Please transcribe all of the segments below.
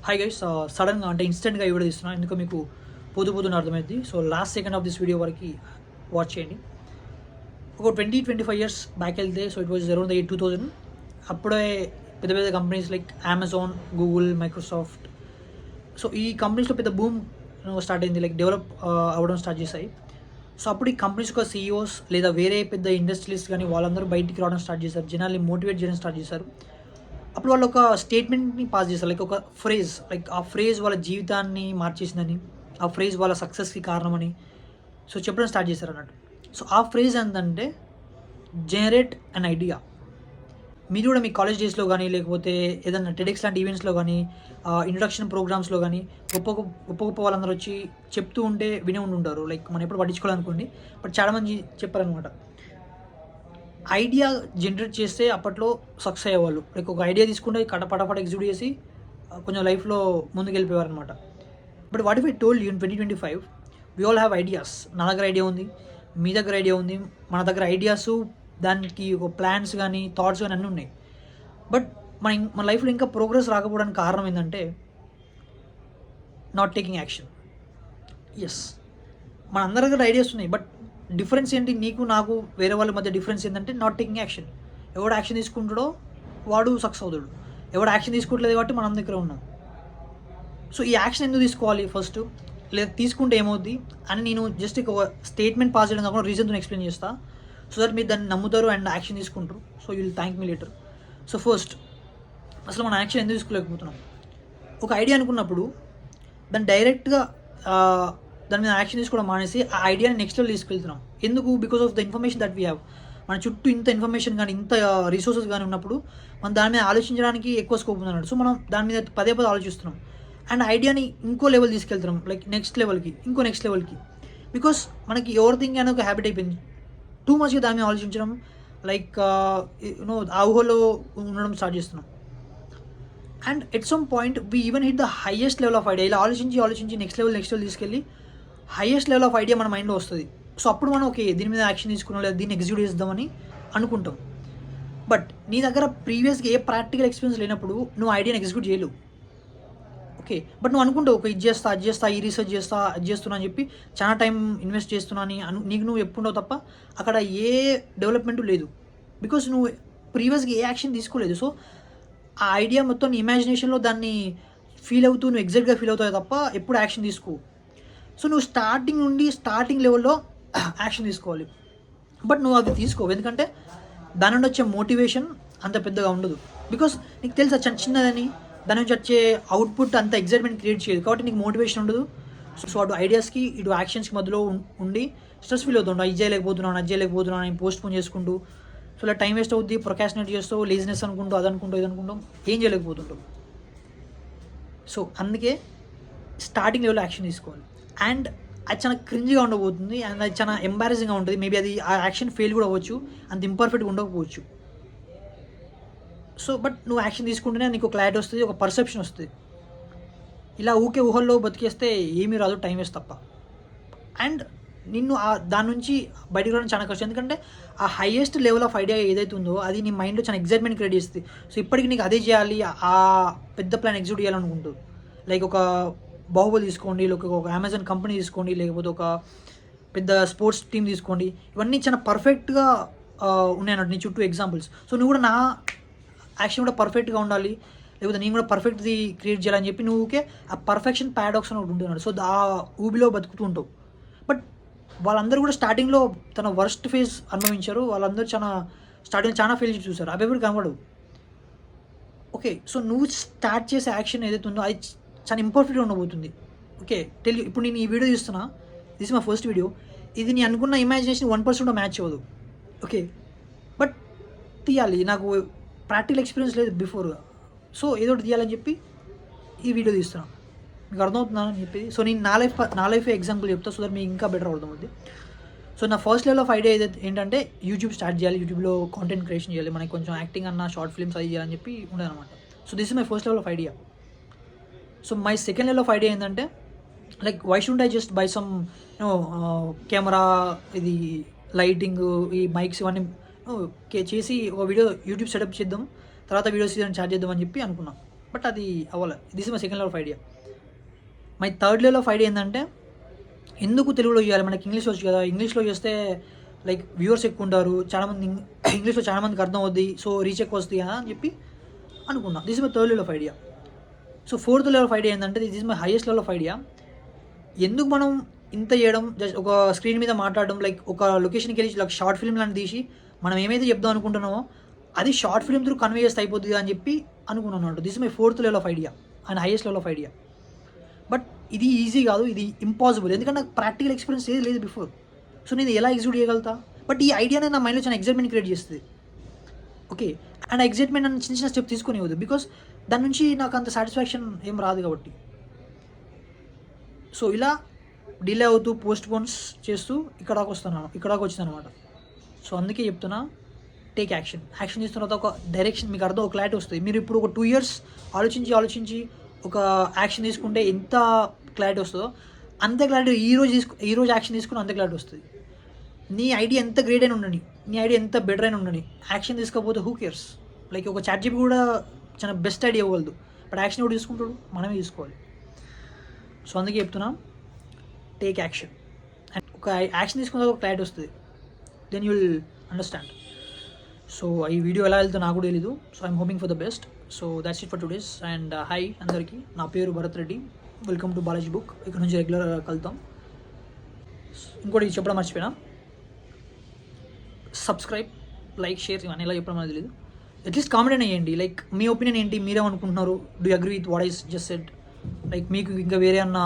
Hi guys, సడన్గా అంటే ఇన్స్టెంట్గా ఈ వీడియో తీస్తున్నాను. ఎందుకో మీకు పొద్దున అర్థమైంది. So last second of this video వరకు వాచ్ చేయండి. ఒక 20-25 ఇయర్స్ బ్యాక్ వెళ్తే, so it was around the year 2000. అప్పుడే పెద్ద పెద్ద companies like Amazon, Google, Microsoft, so ఈ కంపెనీస్లో పెద్ద బూమ్ స్టార్ట్ అయింది, లైక్ డెవలప్ అవ్వడం స్టార్ట్ చేశాయి. సో అప్పుడు ఈ కంపెనీస్ యొక్క సీఈఓస్ లేదా వేరే పెద్ద ఇండస్ట్రీస్ కానీ వాళ్ళందరూ బయటికి రావడం స్టార్ట్ చేశారు, జనాల్ని మోటివేట్ చేయడం స్టార్ట్ చేశారు. అప్పుడు వాళ్ళు ఒక స్టేట్మెంట్ని పాస్ చేస్తారు, లైక్ ఒక ఫ్రేజ్, లైక్ ఆ ఫ్రేజ్ వాళ్ళ జీవితాన్ని మార్చేసిందని, ఆ ఫ్రేజ్ వాళ్ళ సక్సెస్కి కారణమని సో చెప్పడం స్టార్ట్ చేశారు అన్నట్టు. సో ఆ ఫ్రేజ్ ఏంటంటే జనరేట్ అన్ ఐడియా. మీరు కూడా మీ కాలేజ్ డేస్లో కానీ లేకపోతే ఏదైనా టెడెక్స్ లాంటి ఈవెంట్స్లో కానీ ఇంట్రొడక్షన్ ప్రోగ్రామ్స్లో కానీ గొప్ప గొప్ప వాళ్ళందరూ వచ్చి చెప్తూ ఉంటే వినే ఉంటారు. లైక్ మనం ఎప్పుడు పట్టించుకోవాలనుకోండి, బట్ చాలామంది చెప్పారనమాట. ఐడియా జనరేట్ చేస్తే అప్పట్లో సక్సెస్ అయ్యేవాళ్ళు. లైక్ ఒక ఐడియా తీసుకుంటే పటాపట ఎగ్జిక్యూట్ చేసి కొంచెం లైఫ్లో ముందుకు వెళ్ళిపోయారు అనమాట. But what if I told you in 2025 we all have ideas. నా దగ్గర ఐడియా ఉంది, మీ దగ్గర ఐడియా ఉంది, మన దగ్గర ఐడియాస్, దానికి ఒక ప్లాన్స్ కానీ థాట్స్ కానీ అన్నీ ఉన్నాయి. బట్ మన లైఫ్లో ఇంకా ప్రోగ్రెస్ రాకపోవడానికి కారణం ఏంటంటే నాట్ టేకింగ్ యాక్షన్. ఎస్, మన అందరి దగ్గర ఐడియాస్ ఉన్నాయి, బట్ డిఫరెన్స్ ఏంటి? నీకు నాకు వేరే వాళ్ళ మధ్య డిఫరెన్స్ ఏంటంటే నాట్ టేకింగ్ యాక్షన్. ఎవడు యాక్షన్ తీసుకుంటాడో వాడు సక్సెస్ అవుతాడు, ఎవడు యాక్షన్ తీసుకోవట్లేదు కాబట్టి మనం దగ్గర ఉన్నాం. సో ఈ యాక్షన్ ఎందుకు తీసుకోవాలి ఫస్ట్, లేదా తీసుకుంటే ఏమవుద్ది అని నేను జస్ట్ ఒక స్టేట్మెంట్ పాస్ చేయడం కాకుండా రీజన్తో ఎక్స్ప్లెయిన్ చేస్తా, సో దట్ మీరు దాన్ని నమ్ముతారు అండ్ యాక్షన్ తీసుకుంటారు. So you will thank me later. So first అసలు మనం యాక్షన్ ఎందుకు తీసుకోలేకపోతున్నాం? ఒక ఐడియా అనుకున్నప్పుడు దాన్ని డైరెక్ట్గా దాని మీద యాక్షన్ తీసుకోవడం మానేసి ఆ ఐడియాని నెక్స్ట్ లెవెల్ తీసుకెళ్తున్నాం. ఎందుకు? Because of the information that we have. మన చుట్టూ ఇంత ఇన్ఫర్మేషన్ కానీ ఇంత రిసోర్సెస్ కానీ ఉన్నప్పుడు మనం దాని మీద ఆలోచించడానికి ఎక్కువ స్కోప్ ఉందన్నాడు. సో మనం దాని మీద పదే ఆలోచిస్తున్నాం అండ్ ఐడియాని ఇంకో లెవెల్ తీసుకెళ్తున్నాం, లైక్ నెక్స్ట్ లెవెల్కి, ఇంకో నెక్స్ట్ లెవెల్కి. బికాస్ మనకి ఎవర్ థింగ్ అనేది ఒక హ్యాబిట్ అయిపోయింది. టూ మచ్గా దాని మీద ఆలోచించడం, లైక్ ఆ ఊహలో ఉండడం స్టార్ట్ చేస్తున్నాం. And at some point we even hit the highest level of idea. ఇలా ఆలోచించి నెక్స్ట్ లెవెల్ తీసుకెళ్ళి హైయెస్ట్ లెవెల్ ఆఫ్ ఐడియా మన మైండ్లో వస్తుంది. సో అప్పుడు మనం ఓకే దీని మీద యాక్షన్ తీసుకున్నాం, లేదా దీన్ని ఎగ్జిక్యూట్ చేద్దామని అనుకుంటాం. బట్ నీ దగ్గర ప్రీవియస్గా ఏ ప్రాక్టికల్ ఎక్స్పీరియన్స్ లేనప్పుడు నువ్వు ఐడియాని ఎగ్జిక్యూట్ చేయలేవు. ఓకే, బట్ నువ్వు అనుకుంటావు ఓకే ఇది చేస్తా, ఈ రీసెర్చ్ చేస్తా, అది చేస్తున్నా అని చెప్పి చాలా టైం ఇన్వెస్ట్ చేస్తున్నా అని నీకు నువ్వు చెప్పుకుంటావు తప్ప అక్కడ ఏ డెవలప్మెంట్ లేదు. బికాస్ నువ్వు ప్రీవియస్గా ఏ యాక్షన్ తీసుకోలేదు. సో ఆ ఐడియా మొత్తం నీ ఇమాజినేషన్లో దాన్ని ఫీల్ అవుతూ నువ్వు ఎగ్జాక్ట్గా ఫీల్ అవుతావు తప్ప ఎప్పుడు యాక్షన్ తీసుకో. సో నువ్వు స్టార్టింగ్ లెవెల్లో యాక్షన్ తీసుకోవాలి. బట్ నువ్వు అది తీసుకోవు, ఎందుకంటే దాని నుండి వచ్చే మోటివేషన్ అంత పెద్దగా ఉండదు. బికాస్ నీకు తెలుసు చిన్నదని, దాని నుంచి వచ్చే అవుట్పుట్ అంత ఎగ్జైట్మెంట్ క్రియేట్ చేయదు, కాబట్టి నీకు మోటివేషన్ ఉండదు. సో అటు ఐడియాస్కి ఇటు యాక్షన్స్కి మధ్యలో ఉండి స్ట్రెస్ ఫీల్ అవుతుంటావు. అది చేయలేకపోతున్నాను అని పోస్ట్ పోన్ చేసుకుంటూ, సో ఇలా టైం వేస్ట్ అవుద్ది, ప్రొకాస్టినేట్ చేస్తావు, లేజినెస్ అనుకుంటూ, ఇది అనుకుంటాం, ఏం చేయలేకపోతుంటావు. సో అందుకే స్టార్టింగ్ లెవెల్లో యాక్షన్ తీసుకోవాలి. అండ్ అది చాలా క్రింజ్గా ఉండబోతుంది అండ్ అది చాలా ఎంబారసింగ్గా ఉంటుంది. మేబీ అది ఆ యాక్షన్ ఫెయిల్ కూడా అవ్వచ్చు, అంత ఇంపర్ఫెక్ట్గా ఉండకపోవచ్చు. సో బట్ నువ్వు యాక్షన్ తీసుకుంటేనే నీకు క్లారిటీ వస్తుంది, ఒక పర్సెప్షన్ వస్తుంది. ఇలా ఊహల్లో బతికేస్తే ఏమీ రాదు, టైం వేస్ట్ తప్ప. అండ్ నిన్ను దాని నుంచి బయటకు రావడం చాలా కష్టం, ఎందుకంటే ఆ హైయెస్ట్ లెవెల్ ఆఫ్ ఐడియా ఏదైతే ఉందో అది నీ మైండ్లో చాలా ఎగ్జైట్మెంట్ క్రియేట్ చేస్తుంది. సో ఇప్పటికి నీకు అదే చేయాలి, ఆ పెద్ద ప్లాన్ ఎగ్జిక్యూట్ చేయాలనుకుంటూ, లైక్ ఒక బాహుబలి తీసుకోండి, లేకపోతే ఒక అమెజాన్ కంపెనీ తీసుకోండి, లేకపోతే ఒక పెద్ద స్పోర్ట్స్ టీమ్ తీసుకోండి. ఇవన్నీ చాలా పర్ఫెక్ట్గా ఉన్నాయన్నట్టు నీ చుట్టూ ఎగ్జాంపుల్స్. సో నువ్వు కూడా నా యాక్షన్ కూడా పర్ఫెక్ట్గా ఉండాలి, లేకపోతే నేను కూడా పర్ఫెక్ట్ది క్రియేట్ చేయాలని చెప్పి నువ్వుకే ఆ పర్ఫెక్షన్ పారాడాక్స్ అని ఒకటి ఉంటున్నాడు. సో ఆ ఊబిలో బతుకుతూ ఉంటావు. బట్ వాళ్ళందరూ కూడా స్టార్టింగ్లో తన వర్స్ట్ ఫేజ్ అనుభవించారు, వాళ్ళందరూ స్టార్టింగ్ చాలా ఫెయిల్ చూసారు, అవి కూడా కనబడవు. ఓకే, సో నువ్వు స్టార్ట్ చేసే యాక్షన్ ఏదైతే ఉందో అది చాలా ఇంపర్ఫెక్ట్గా ఉండబోతుంది. ఓకే, ఇప్పుడు నేను ఈ వీడియో చూస్తున్నా, దిస్ మై ఫస్ట్ వీడియో. ఇది నేను అనుకున్న ఇమాజినేషన్ 1% మ్యాచ్ అవ్వదు. ఓకే, బట్ తీయాలి, నాకు ప్రాక్టికల్ ఎక్స్పీరియన్స్ లేదు బిఫోర్గా, సో ఏదో ఒకటి తీయాలని చెప్పి ఈ వీడియో తీస్తున్నాను. మీకు అర్థమవుతుందని చెప్పి. సో నేను నా లైఫ్ ఎగ్జాంపుల్ చెప్తా, సో దట్ మీకు ఇంకా బెటర్ అర్థమవుతుంది. సో నా ఫస్ట్ లెవెల్ ఆఫ్ ఐడియా ఏదైతే ఏంటంటే యూట్యూబ్ స్టార్ట్ చేయాలి, యూట్యూబ్లో కాంటెంట్ క్రియేషన్ చేయాలి, మనకి కొంచెం యాక్టింగ్ అన్న షార్ట్ ఫిల్మ్స్ అది చేయాలని చెప్పి ఉండదన్నమాట. So this is my first level of idea. So my second level of idea ఏంటంటే like why should I just buy some camera, ఇది లైటింగ్, ఈ మైక్స్ ఇవన్నీ చేసి ఒక వీడియో యూట్యూబ్ సెటప్ చేద్దాం, తర్వాత వీడియోస్ చేయడం స్టార్ట్ చేద్దాం అని చెప్పి అనుకున్నాం. బట్ అది అవ్వాలి. This is my second level of idea. My third level of idea ఏంటంటే, ఎందుకు తెలుగులో చేయాలి, మనకి ఇంగ్లీష్ వచ్చు కదా, ఇంగ్లీష్లో చేస్తే లైక్ వ్యూవర్స్ ఎక్కువ ఉంటారు, చాలామంది ఇంగ్లీష్లో చాలామందికి అర్థం అవుద్ది, సో రీచ్ ఎక్కువ వస్తుంది అని చెప్పి అనుకున్నా. This is my third level of idea. So fourth level of idea ఏంటంటే, this is my highest level of idea. ఎందుకు మనం ఇంత చేయడం, జస్ట్ ఒక స్క్రీన్ మీద మాట్లాడడం, లైక్ ఒక లొకేషన్కి వెళ్ళి లైక్ షార్ట్ ఫిల్మ్ లాంటి తీసి మనం ఏమైతే చెప్దాం అనుకుంటున్నామో అది షార్ట్ ఫిల్మ్ త్రూ కన్వే చేస్తే అయిపోతుంది అని చెప్పి అనుకున్నాను అన్నట్టు. This is my fourth level of idea and highest level of idea. But ఇది ఈజీ కాదు, ఇది ఇంపాసిబుల్, ఎందుకంటే నాకు ప్రాక్టికల్ ఎక్స్పీరియన్స్ ఏది లేదు బిఫోర్. సో నేను ఎలా ఎగ్జిక్యూట్ చేయగలుగుతా? బట్ ఈ ఐడియానే నా మైండ్లో చాలా ఎగ్జైట్మెంట్ క్రియేట్ చేస్తుంది. ఓకే, అండ్ ఎగ్జైట్మెంట్ అని చిన్న చిన్న స్టెప్ తీసుకొని ఇవ్వదు, బికాస్ దాని నుంచి నాకు అంత సాటిస్ఫాక్షన్ ఏం రాదు కాబట్టి. సో ఇలా డిలే అవుతూ పోస్ట్ పోన్స్ చేస్తూ ఇక్కడ దాకా వచ్చింది అనమాట. సో అందుకే చెప్తున్నా, టేక్ యాక్షన్. యాక్షన్ చేసిన తర్వాత ఒక డైరెక్షన్ మీకు అర్థం, ఒక క్లారిటీ వస్తుంది. మీరు ఇప్పుడు ఒక 2 years ఆలోచించి ఒక యాక్షన్ తీసుకుంటే ఎంత క్లారిటీ వస్తుందో అంతే క్లారిటీ ఈరోజు యాక్షన్ తీసుకుని అంతే క్లారిటీ వస్తుంది. నీ ఐడియా ఎంత గ్రేట్ అయినా ఉండని, నీ ఐడియా ఎంత బెటర్ అయినా ఉండని, యాక్షన్ తీసుకోకపోతే హూ కేర్స్? లైక్ ఒక ChatGPT కూడా చాలా బెస్ట్ ఐడియా ఇవ్వగలదు, బట్ యాక్షన్ కూడా తీసుకుంటాడు, మనమే తీసుకోవాలి. సో అందుకే చెప్తున్నా, టేక్ యాక్షన్. అండ్ ఒక యాక్షన్ తీసుకున్న ఒక క్లారిటీ వస్తుంది, then you will understand. So ఈ వీడియో ఎలా వెళ్తే నాకు కూడా తెలీదు. So I'm hoping for the best. So that's it for today's. And hi అందరికీ, నా పేరు Bharat Reddy. Welcome to Balaji book. ఇక్కడ నుంచి రెగ్యులర్ కలుద్దాం. ఇంకోటి చెప్పడం మర్చిపోయినా, సబ్స్క్రైబ్, లైక్, షేర్ ఇవన్నీ ఎలా చెప్పడం అనేది తెలియదు. అట్లీస్ట్ కామెంట్ అయినా చేయండి, లైక్ మీ ఒపీనియన్ ఏంటి, మీరేమనుకుంటున్నారు, do you agree with what ice just said? Like మీకు ఇంకా వేరే అన్న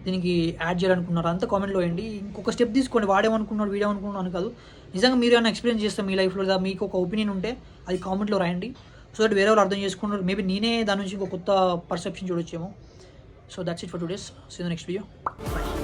దీనికి యాడ్ చేయాలనుకున్నారు అంతా కామెంట్లో వేయండి. ఇంకొక స్టెప్ తీసుకోండి, వాడేమనుకున్నాడు వీడేమనుకున్నాడు అని కాదు, నిజంగా మీరు ఏమైనా ఎక్స్పీరియన్స్ చేస్తే మీ లైఫ్లో, లేదా మీకు ఒక ఒపీనియన్ ఉంటే అది కామెంట్లో రాయండి. సో దట్ వేరే వాళ్ళు అర్థం చేసుకుంటారు. మేబీ నేనే దాని నుంచి ఇంకో కొత్త పర్సెప్షన్ చూడొచ్చేమో. So that's it for today's. See you next video. By.